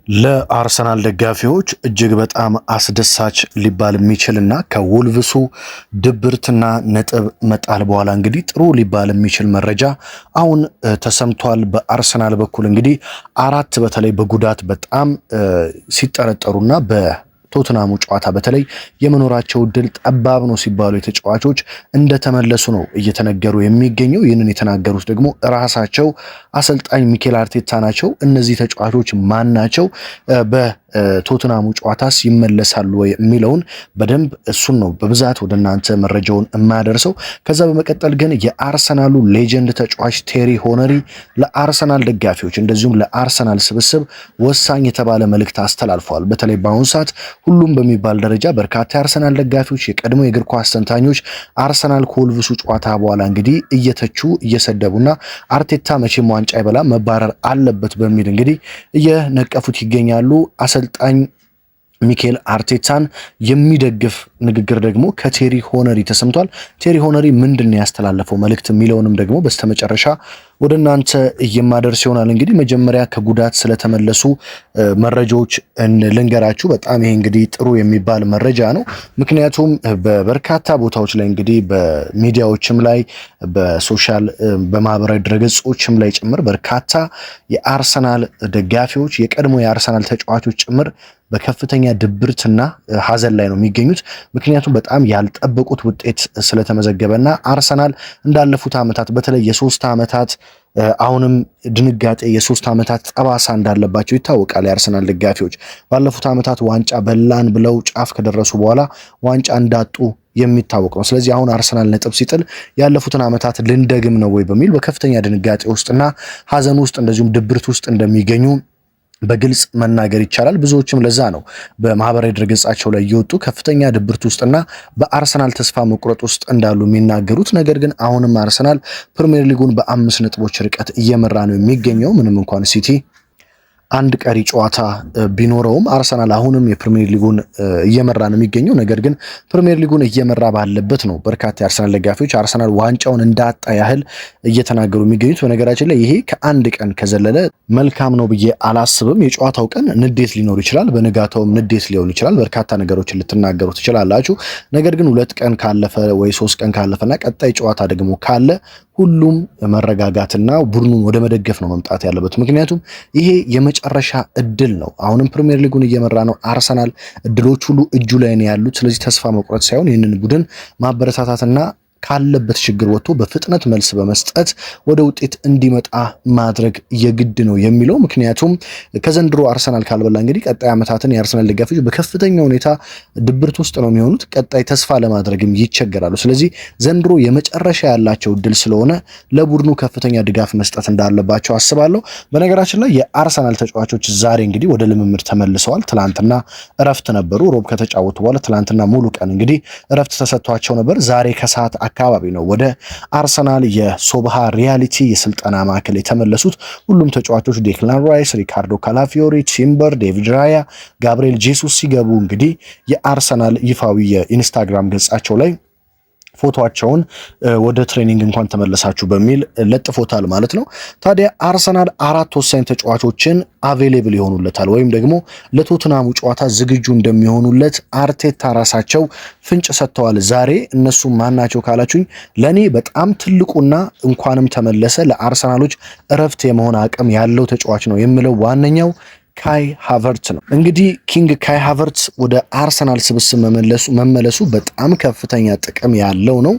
ለአርሰናል ደጋፊዎች እጅግ በጣም አስደሳች ሊባል የሚችልና ከወልቭሱ ድብርትና ነጥብ መጣል በኋላ እንግዲህ ጥሩ ሊባል የሚችል መረጃ አሁን ተሰምቷል። በአርሰናል በኩል እንግዲህ አራት በተለይ በጉዳት በጣም ሲጠረጠሩና ቶትናሙ ጨዋታ በተለይ የመኖራቸው ድል ጠባብ ነው ሲባሉ የተጫዋቾች እንደተመለሱ ነው እየተነገሩ የሚገኘው። ይህንን የተናገሩት ደግሞ ራሳቸው አሰልጣኝ ሚኬል አርቴታ ናቸው። እነዚህ ተጫዋቾች ማን ናቸው? በቶትናሙ ጨዋታስ ይመለሳሉ ወይ የሚለውን በደንብ እሱን ነው በብዛት ወደ እናንተ መረጃውን የማያደርሰው። ከዛ በመቀጠል ግን የአርሰናሉ ሌጀንድ ተጫዋች ቴሪ ሆነሪ ለአርሰናል ደጋፊዎች እንደዚሁም ለአርሰናል ስብስብ ወሳኝ የተባለ መልእክት አስተላልፈዋል። በተለይ በአሁኑ ሰዓት ሁሉም በሚባል ደረጃ በርካታ የአርሰናል ደጋፊዎች፣ የቀድሞ የእግር ኳስ ተንታኞች አርሰናል ከወልቭሱ ጨዋታ በኋላ እንግዲህ እየተቹ እየሰደቡና አርቴታ መቼም ዋንጫ ይበላ መባረር አለበት በሚል እንግዲህ እየነቀፉት ይገኛሉ። አሰልጣኝ ሚኬል አርቴታን የሚደግፍ ንግግር ደግሞ ከቴሪ ሆነሪ ተሰምቷል። ቴሪ ሆነሪ ምንድነው ያስተላለፈው መልእክት የሚለውንም ደግሞ በስተመጨረሻ ወደ እናንተ የማደርስ ይሆናል። እንግዲህ መጀመሪያ ከጉዳት ስለተመለሱ መረጃዎች ልንገራችሁ። በጣም ይሄ እንግዲህ ጥሩ የሚባል መረጃ ነው። ምክንያቱም በበርካታ ቦታዎች ላይ እንግዲህ በሚዲያዎችም ላይ በሶሻል በማህበራዊ ድረገጾችም ላይ ጭምር በርካታ የአርሰናል ደጋፊዎች የቀድሞ የአርሰናል ተጫዋቾች ጭምር በከፍተኛ ድብርትና ሀዘን ላይ ነው የሚገኙት። ምክንያቱም በጣም ያልጠበቁት ውጤት ስለተመዘገበና አርሰናል እንዳለፉት ዓመታት በተለይ የ3 ዓመታት አሁንም ድንጋጤ የ3 ዓመታት ጠባሳ እንዳለባቸው ይታወቃል። የአርሰናል ደጋፊዎች ባለፉት ዓመታት ዋንጫ በላን ብለው ጫፍ ከደረሱ በኋላ ዋንጫ እንዳጡ የሚታወቅ ነው። ስለዚህ አሁን አርሰናል ነጥብ ሲጥል ያለፉትን ዓመታት ልንደግም ነው ወይ በሚል በከፍተኛ ድንጋጤ ውስጥና ሀዘን ውስጥ እንደዚሁም ድብርት ውስጥ እንደሚገኙ በግልጽ መናገር ይቻላል። ብዙዎችም ለዛ ነው በማህበራዊ ድረገጻቸው ላይ እየወጡ ከፍተኛ ድብርት ውስጥና በአርሰናል ተስፋ መቁረጥ ውስጥ እንዳሉ የሚናገሩት። ነገር ግን አሁንም አርሰናል ፕሪሚየር ሊጉን በ5 ነጥቦች ርቀት እየመራ ነው የሚገኘው። ምንም እንኳን ሲቲ አንድ ቀሪ ጨዋታ ቢኖረውም አርሰናል አሁንም የፕሪሚየር ሊጉን እየመራ ነው የሚገኘው። ነገር ግን ፕሪሚየር ሊጉን እየመራ ባለበት ነው በርካታ የአርሰናል ደጋፊዎች አርሰናል ዋንጫውን እንዳጣ ያህል እየተናገሩ የሚገኙት። በነገራችን ላይ ይሄ ከአንድ ቀን ከዘለለ መልካም ነው ብዬ አላስብም። የጨዋታው ቀን ንዴት ሊኖር ይችላል፣ በንጋታውም ንዴት ሊሆን ይችላል። በርካታ ነገሮችን ልትናገሩ ትችላላችሁ። ነገር ግን 2 ቀን ካለፈ ወይ 3 ቀን ካለፈና ቀጣይ ጨዋታ ደግሞ ካለ ሁሉም መረጋጋትና ቡድኑን ወደ መደገፍ ነው መምጣት ያለበት። ምክንያቱም ይሄ የመጨረሻ እድል ነው። አሁንም ፕሪሚየር ሊጉን እየመራ ነው አርሰናል፣ እድሎች ሁሉ እጁ ላይ ነው ያሉት። ስለዚህ ተስፋ መቁረጥ ሳይሆን ይህንን ቡድን ማበረታታትና ካለበት ችግር ወጥቶ በፍጥነት መልስ በመስጠት ወደ ውጤት እንዲመጣ ማድረግ የግድ ነው የሚለው። ምክንያቱም ከዘንድሮ አርሰናል ካልበላ እንግዲህ ቀጣይ ዓመታትን የአርሰናል ደጋፊዎች በከፍተኛ ሁኔታ ድብርት ውስጥ ነው የሚሆኑት። ቀጣይ ተስፋ ለማድረግም ይቸገራሉ። ስለዚህ ዘንድሮ የመጨረሻ ያላቸው ድል ስለሆነ ለቡድኑ ከፍተኛ ድጋፍ መስጠት እንዳለባቸው አስባለሁ። በነገራችን ላይ የአርሰናል ተጫዋቾች ዛሬ እንግዲህ ወደ ልምምድ ተመልሰዋል። ትላንትና እረፍት ነበሩ። ሮብ ከተጫወቱ በኋላ ትላንትና ሙሉ ቀን እንግዲህ እረፍት ተሰጥቷቸው ነበር። ዛሬ ከሰዓት አካባቢ ነው ወደ አርሰናል የሶብሃ ሪያሊቲ የስልጠና ማዕከል የተመለሱት። ሁሉም ተጫዋቾች ዴክላን ራይስ፣ ሪካርዶ ካላፊዮሪ፣ ቲምበር፣ ዴቪድ ራያ፣ ጋብሪኤል ጄሱስ ሲገቡ እንግዲህ የአርሰናል ይፋዊ የኢንስታግራም ገጻቸው ላይ ፎቶአቸውን ወደ ትሬኒንግ እንኳን ተመለሳችሁ በሚል ለጥፎታል ማለት ነው። ታዲያ አርሰናል 4 ወሳኝ ተጫዋቾችን አቬሌብል ይሆኑለታል ወይም ደግሞ ለቶትናሙ ጨዋታ ዝግጁ እንደሚሆኑለት አርቴታ ራሳቸው ፍንጭ ሰጥተዋል። ዛሬ እነሱ ማናቸው ካላችሁኝ ለኔ በጣም ትልቁና እንኳንም ተመለሰ ለአርሰናሎች እረፍት የመሆን አቅም ያለው ተጫዋች ነው የምለው ዋነኛው ካይ ሃቨርትስ ነው። እንግዲህ ኪንግ ካይ ሃቨርትስ ወደ አርሰናል ስብስብ መመለሱ በጣም ከፍተኛ ጥቅም ያለው ነው።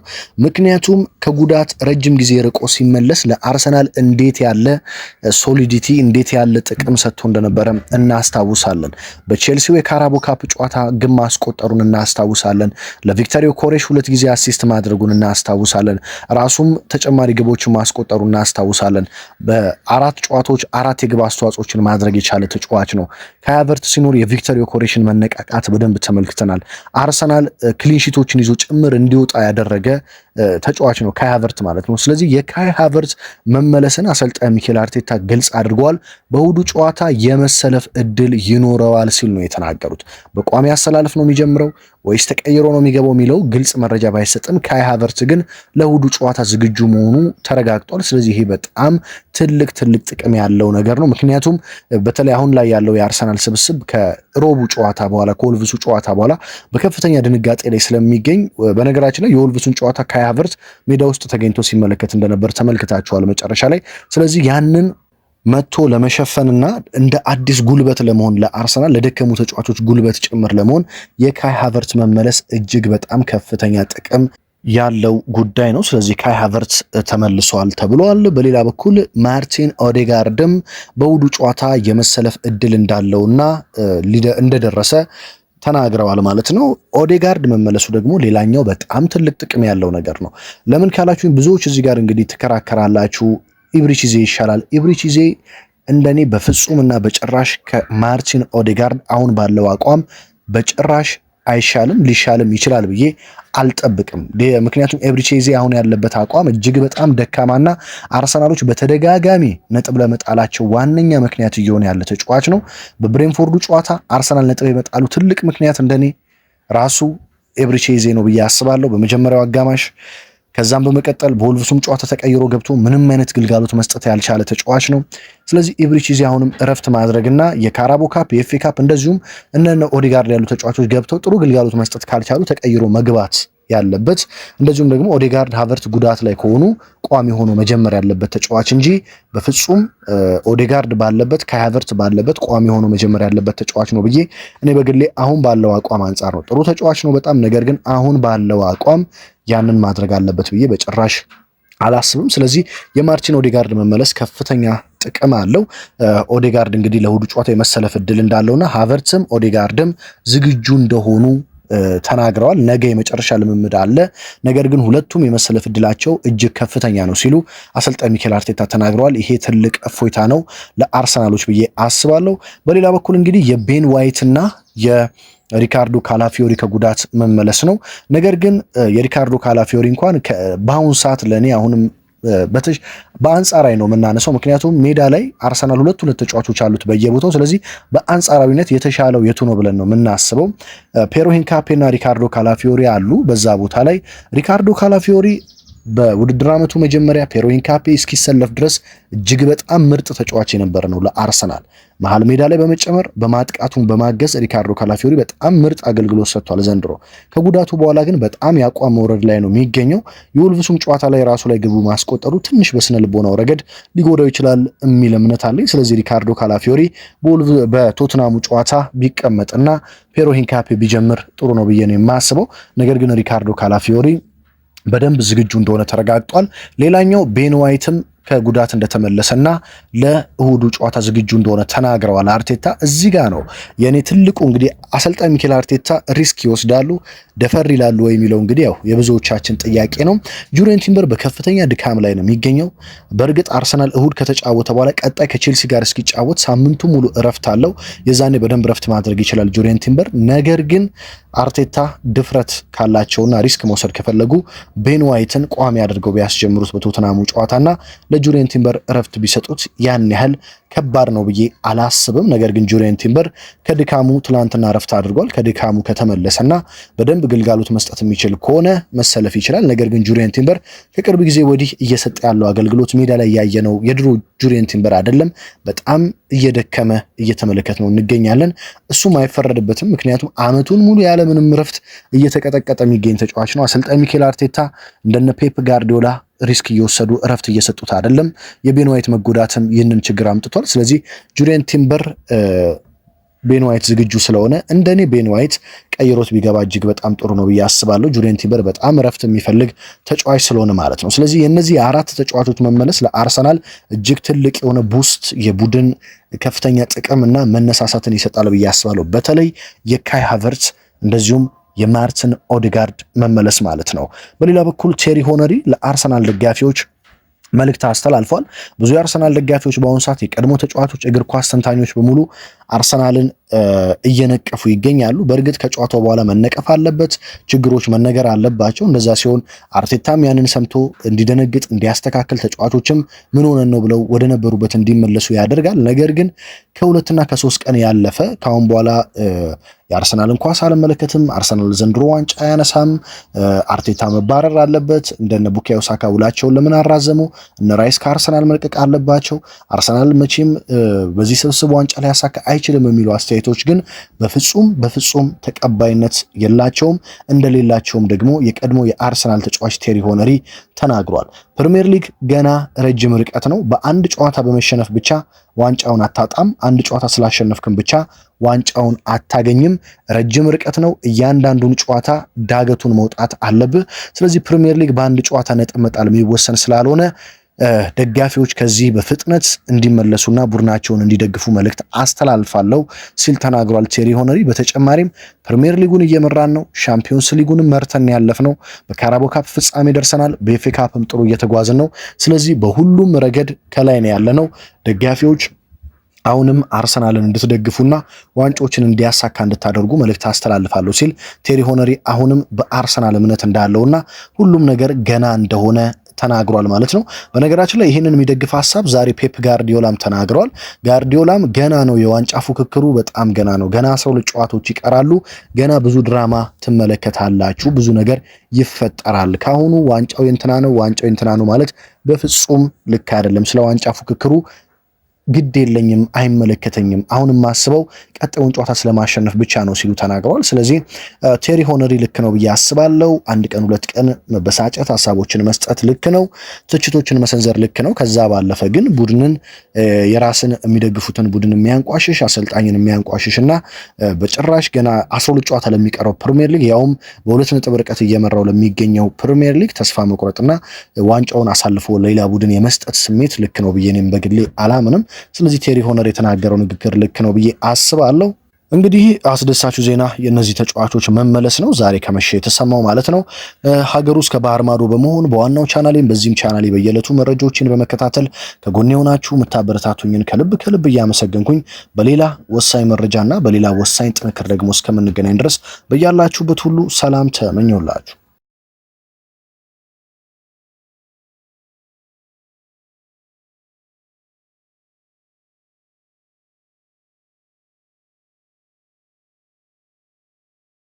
ምክንያቱም ከጉዳት ረጅም ጊዜ ርቆ ሲመለስ ለአርሰናል እንዴት ያለ ሶሊዲቲ እንዴት ያለ ጥቅም ሰጥቶ እንደነበረ እናስታውሳለን። በቼልሲው የካራቦ ካፕ ጨዋታ ግብ ማስቆጠሩን እናስታውሳለን። ለቪክቶሪ ዮኬሬሽ 2 ጊዜ አሲስት ማድረጉን እናስታውሳለን። ራሱም ተጨማሪ ግቦችን ማስቆጠሩን እናስታውሳለን። በ4 ጨዋታዎች 4 የግብ አስተዋጽኦችን ማድረግ የቻለ ተጫዋች ነው። ካይ ሃቨርትስ ሲኖር የቪክቶሪ ዮኬሬሽን መነቃቃት በደንብ ተመልክተናል። አርሰናል ክሊንሺቶችን ይዞ ጭምር እንዲወጣ ያደረገ ተጫዋች ነው ካይ ሃቨርትስ ማለት ነው። ስለዚህ የካይ ሃቨርትስ መመለስን አሰልጣኝ ሚኬል አርቴታ ግልጽ አድርገዋል። በእሁዱ ጨዋታ የመሰለፍ እድል ይኖረዋል ሲል ነው የተናገሩት። በቋሚ አሰላለፍ ነው የሚጀምረው ወይስ ተቀይሮ ነው የሚገባው የሚለው ግልጽ መረጃ ባይሰጥም ካይ ሃቨርትስ ግን ለእሁዱ ጨዋታ ዝግጁ መሆኑ ተረጋግጧል። ስለዚህ ይሄ በጣም ትልቅ ጥቅም ያለው ነገር ነው። ምክንያቱም በተለይ አሁን ላይ ያለው የአርሰናል ስብስብ ከሮቡ ጨዋታ በኋላ ከወልቭሱ ጨዋታ በኋላ በከፍተኛ ድንጋጤ ላይ ስለሚገኝ በነገራችን ላይ የወልቭሱን ጨዋታ ካይ ሃቨርትዝ ሜዳ ውስጥ ተገኝቶ ሲመለከት እንደነበር ተመልክታችኋል መጨረሻ ላይ። ስለዚህ ያንን መጥቶ ለመሸፈንና እንደ አዲስ ጉልበት ለመሆን ለአርሰናል ለደከሙ ተጫዋቾች ጉልበት ጭምር ለመሆን የካይ ሃቨርትዝ መመለስ እጅግ በጣም ከፍተኛ ጥቅም ያለው ጉዳይ ነው። ስለዚህ ካይ ሃቨርትዝ ተመልሷል ተብሏል። በሌላ በኩል ማርቲን ኦዴጋርድም በውዱ ጨዋታ የመሰለፍ እድል እንዳለውና እንደደረሰ ተናግረዋል ማለት ነው። ኦዴጋርድ መመለሱ ደግሞ ሌላኛው በጣም ትልቅ ጥቅም ያለው ነገር ነው። ለምን ካላችሁ ብዙዎች እዚህ ጋር እንግዲህ ትከራከራላችሁ። ኢብሪቺዜ ይሻላል። ኢብሪቺዜ እንደኔ በፍጹምና በጭራሽ ከማርቲን ኦዴጋርድ አሁን ባለው አቋም በጭራሽ አይሻልም፣ ሊሻልም ይችላል ብዬ አልጠብቅም። ምክንያቱም ኢብሪቺዜ አሁን ያለበት አቋም እጅግ በጣም ደካማና አርሰናሎች በተደጋጋሚ ነጥብ ለመጣላቸው ዋነኛ ምክንያት እየሆነ ያለ ተጫዋች ነው። በብሬንፎርዱ ጨዋታ አርሰናል ነጥብ የመጣሉ ትልቅ ምክንያት እንደኔ ራሱ ኢብሪቺዜ ነው ብዬ አስባለሁ በመጀመሪያው አጋማሽ። ከዛም በመቀጠል በወልቭሱም ጨዋታ ተቀይሮ ገብቶ ምንም አይነት ግልጋሎት መስጠት ያልቻለ ተጫዋች ነው። ስለዚህ ኢብሪቺዜ አሁንም እረፍት ማድረግና የካራቦ ካፕ የኤፍኤ ካፕ እንደዚሁም እነ ኦዴጋርድ ያሉ ተጫዋቾች ገብተው ጥሩ ግልጋሎት መስጠት ካልቻሉ ተቀይሮ መግባት ያለበት፣ እንደዚሁም ደግሞ ኦዴጋርድ ሃቨርትዝ ጉዳት ላይ ከሆኑ ቋሚ ሆኖ መጀመር ያለበት ተጫዋች እንጂ በፍጹም ኦዴጋርድ ባለበት ካይ ሃቨርትዝ ባለበት ቋሚ ሆኖ መጀመር ያለበት ተጫዋች ነው ብዬ እኔ በግሌ አሁን ባለው አቋም አንጻር ነው። ጥሩ ተጫዋች ነው በጣም፣ ነገር ግን አሁን ባለው አቋም ያንን ማድረግ አለበት ብዬ በጭራሽ አላስብም። ስለዚህ የማርቲን ኦዴጋርድ መመለስ ከፍተኛ ጥቅም አለው። ኦዴጋርድ እንግዲህ ለእሁዱ ጨዋታ የመሰለፍ እድል እንዳለውና ሃቨርትዝም ኦዴጋርድም ዝግጁ እንደሆኑ ተናግረዋል። ነገ የመጨረሻ ልምምድ አለ፣ ነገር ግን ሁለቱም የመሰለፍ እድላቸው እጅግ ከፍተኛ ነው ሲሉ አሰልጣኝ ሚኬል አርቴታ ተናግረዋል። ይሄ ትልቅ እፎይታ ነው ለአርሰናሎች ብዬ አስባለሁ። በሌላ በኩል እንግዲህ የቤን ዋይትና ሪካርዶ ካላፊዮሪ ከጉዳት መመለስ ነው። ነገር ግን የሪካርዶ ካላፊዮሪ እንኳን በአሁኑ ሰዓት ለእኔ አሁንም በአንጻራዊ ነው የምናነሳው። ምክንያቱም ሜዳ ላይ አርሰናል ሁለት ተጫዋቾች አሉት በየቦታው። ስለዚህ በአንጻራዊነት የተሻለው የቱ ነው ብለን ነው የምናስበው። ፔሮ ሂንካፔና ሪካርዶ ካላፊዮሪ አሉ በዛ ቦታ ላይ። ሪካርዶ ካላፊዮሪ በውድድር ዓመቱ መጀመሪያ ፔሮ ሂንካፔ እስኪሰለፍ ድረስ እጅግ በጣም ምርጥ ተጫዋች የነበረ ነው ለአርሰናል። መሃል ሜዳ ላይ በመጨመር በማጥቃቱን በማገዝ ሪካርዶ ካላፊዮሪ በጣም ምርጥ አገልግሎት ሰጥቷል ዘንድሮ። ከጉዳቱ በኋላ ግን በጣም ያቋም መውረድ ላይ ነው የሚገኘው። የወልቭሱም ጨዋታ ላይ ራሱ ላይ ግቡ ማስቆጠሩ ትንሽ በስነ ልቦናው ረገድ ሊጎዳው ይችላል የሚል እምነት አለኝ። ስለዚህ ሪካርዶ ካላፊዮሪ በቶትናሙ ጨዋታ ቢቀመጥና ፔሮ ሂንካፔ ቢጀምር ጥሩ ነው ብዬ ነው የማስበው። ነገር ግን ሪካርዶ ካላፊዮሪ በደንብ ዝግጁ እንደሆነ ተረጋግጧል። ሌላኛው ቤን ዋይትም ከጉዳት እንደተመለሰና ለእሁዱ ጨዋታ ዝግጁ እንደሆነ ተናግረዋል አርቴታ። እዚህ ጋር ነው የኔ ትልቁ እንግዲህ አሰልጣኝ ሚኬል አርቴታ ሪስክ ይወስዳሉ ደፈር ይላሉ ወይ የሚለው እንግዲህ ያው የብዙዎቻችን ጥያቄ ነው። ጁሪየን ቲምበር በከፍተኛ ድካም ላይ ነው የሚገኘው። በእርግጥ አርሰናል እሁድ ከተጫወተ በኋላ ቀጣይ ከቼልሲ ጋር እስኪጫወት ሳምንቱ ሙሉ እረፍት አለው። የዛኔ በደንብ እረፍት ማድረግ ይችላል ጁሪየን ቲምበር። ነገር ግን አርቴታ ድፍረት ካላቸውና ሪስክ መውሰድ ከፈለጉ ቤን ዋይትን ቋሚ አድርገው ቢያስጀምሩት በቶተናሙ ጨዋታና ለጁሪየን ቲምበር እረፍት ቢሰጡት ያን ያህል ከባድ ነው ብዬ አላስብም። ነገር ግን ጁሪየን ቲምበር ከድካሙ ትላንትና እረፍት አድርጓል። ከድካሙ ከተመለሰና በደንብ ግልጋሎት መስጠት የሚችል ከሆነ መሰለፍ ይችላል። ነገር ግን ጁሪየን ቲምበር ከቅርብ ጊዜ ወዲህ እየሰጠ ያለው አገልግሎት ሜዳ ላይ ያየነው የድሮ ጁሪየን ቲምበር አይደለም። በጣም እየደከመ እየተመለከት ነው እንገኛለን። እሱም አይፈረድበትም። ምክንያቱም አመቱን ሙሉ ያለምንም እረፍት እየተቀጠቀጠ የሚገኝ ተጫዋች ነው። አሰልጣኝ ሚኬል አርቴታ እንደነ ፔፕ ጋርዲዮላ ሪስክ እየወሰዱ እረፍት እየሰጡት አይደለም። የቤን ዋይት መጎዳትም ይህንን ችግር አምጥቷል። ስለዚህ ጁሪየን ቲምበር ቤን ዋይት ዝግጁ ስለሆነ እንደኔ ቤን ዋይት ቀይሮት ቢገባ እጅግ በጣም ጥሩ ነው ብዬ አስባለሁ። ጁሪየን ቲምበር በጣም እረፍት የሚፈልግ ተጫዋች ስለሆነ ማለት ነው። ስለዚህ የእነዚህ አራት ተጫዋቾች መመለስ ለአርሰናል እጅግ ትልቅ የሆነ ቡስት፣ የቡድን ከፍተኛ ጥቅምና መነሳሳትን ይሰጣል ብዬ አስባለሁ። በተለይ የካይ ሃቨርትዝ እንደዚሁም የማርቲን ኦዴጋርድ መመለስ ማለት ነው። በሌላ በኩል ቴሪ ሆነሪ ለአርሰናል ደጋፊዎች መልእክት አስተላልፏል። ብዙ የአርሰናል ደጋፊዎች በአሁኑ ሰዓት የቀድሞ ተጫዋቾች፣ እግር ኳስ ተንታኞች በሙሉ አርሰናልን እየነቀፉ ይገኛሉ። በእርግጥ ከጨዋታው በኋላ መነቀፍ አለበት፣ ችግሮች መነገር አለባቸው። እንደዛ ሲሆን አርቴታም ያንን ሰምቶ እንዲደነግጥ እንዲያስተካክል፣ ተጫዋቾችም ምን ሆነን ነው ብለው ወደ ነበሩበት እንዲመለሱ ያደርጋል። ነገር ግን ከ2 እና ከ3 ቀን ያለፈ ካሁን በኋላ የአርሰናልን ኳስ አልመለከትም፣ አርሰናል ዘንድሮ ዋንጫ አያነሳም፣ አርቴታ መባረር አለበት፣ እንደነ ቡካዮ ሳካ ውላቸውን ለምን አራዘሙ፣ እነ ራይስ ከአርሰናል መልቀቅ አለባቸው፣ አርሰናል መቼም በዚህ ስብስብ ዋንጫ ላይ ያሳካ አይችልም የሚሉ አስተያየቶች ግን በፍጹም ተቀባይነት የላቸውም። እንደሌላቸውም ደግሞ የቀድሞ የአርሰናል ተጫዋች ቴሪ ሆነሪ ተናግሯል። ፕሪሚየር ሊግ ገና ረጅም ርቀት ነው። በአንድ ጨዋታ በመሸነፍ ብቻ ዋንጫውን አታጣም። አንድ ጨዋታ ስላሸነፍክም ብቻ ዋንጫውን አታገኝም። ረጅም ርቀት ነው። እያንዳንዱን ጨዋታ ዳገቱን መውጣት አለብህ። ስለዚህ ፕሪሚየር ሊግ በአንድ ጨዋታ ነጥብ መጣል የሚወሰን ስላልሆነ ደጋፊዎች ከዚህ በፍጥነት እንዲመለሱና ቡድናቸውን እንዲደግፉ መልእክት አስተላልፋለሁ ሲል ተናግሯል ቴሪ ሆነሪ። በተጨማሪም ፕሪሚየር ሊጉን እየመራን ነው፣ ሻምፒዮንስ ሊጉንም መርተን ያለፍነው፣ በካራቦ ካፕ ፍጻሜ ደርሰናል፣ በኤፍኤ ካፕም ጥሩ እየተጓዝን ነው። ስለዚህ በሁሉም ረገድ ከላይ ነው ያለነው። ደጋፊዎች አሁንም አርሰናልን እንድትደግፉና ዋንጫዎችን እንዲያሳካ እንድታደርጉ መልእክት አስተላልፋለሁ ሲል ቴሪ ሆነሪ አሁንም በአርሰናል እምነት እንዳለውና ሁሉም ነገር ገና እንደሆነ ተናግሯል ማለት ነው። በነገራችን ላይ ይህንን የሚደግፍ ሐሳብ ዛሬ ፔፕ ጋርዲዮላም ተናግሯል። ጋርዲዮላም ገና ነው የዋንጫ ፉክክሩ በጣም ገና ነው፣ ገና 12 ጨዋታዎች ይቀራሉ፣ ገና ብዙ ድራማ ትመለከታላችሁ፣ ብዙ ነገር ይፈጠራል። ካሁኑ ዋንጫው የእንትና ነው ዋንጫው የእንትና ነው ማለት በፍጹም ልክ አይደለም። ስለ ዋንጫ ፉክክሩ ግድ የለኝም፣ አይመለከተኝም፣ አሁን የማስበው ቀጣዩን ጨዋታ ስለማሸነፍ ብቻ ነው ሲሉ ተናግረዋል። ስለዚህ ቴሪ ሆነሪ ልክ ነው ብዬ አስባለሁ። 1 ቀን 2 ቀን መበሳጨት፣ ሀሳቦችን መስጠት ልክ ነው፣ ትችቶችን መሰንዘር ልክ ነው። ከዛ ባለፈ ግን ቡድንን የራስን የሚደግፉትን ቡድን የሚያንቋሽሽ፣ አሰልጣኝን የሚያንቋሽሽ እና በጭራሽ ገና 12 ጨዋታ ለሚቀረው ፕሪሚየር ሊግ ያውም በ2 ነጥብ ርቀት እየመራው ለሚገኘው ፕሪሚየር ሊግ ተስፋ መቁረጥና ዋንጫውን አሳልፎ ለሌላ ቡድን የመስጠት ስሜት ልክ ነው ብዬ እኔም በግሌ አላምንም። ስለዚህ ቴሪ ሆነር የተናገረው ንግግር ልክ ነው ብዬ አስባለሁ። እንግዲህ አስደሳቹ ዜና የእነዚህ ተጫዋቾች መመለስ ነው፣ ዛሬ ከመሸ የተሰማው ማለት ነው። ሀገር ውስጥ ከባህር ማዶ በመሆን በዋናው ቻናሌም በዚህም ቻናሌ በየዕለቱ መረጃዎችን በመከታተል ከጎኔ ሆናችሁ የምታበረታቱኝን ከልብ እያመሰገንኩኝ በሌላ ወሳኝ መረጃና በሌላ ወሳኝ ጥንክር ደግሞ እስከምንገናኝ ድረስ በያላችሁበት ሁሉ ሰላም ተመኘውላችሁ።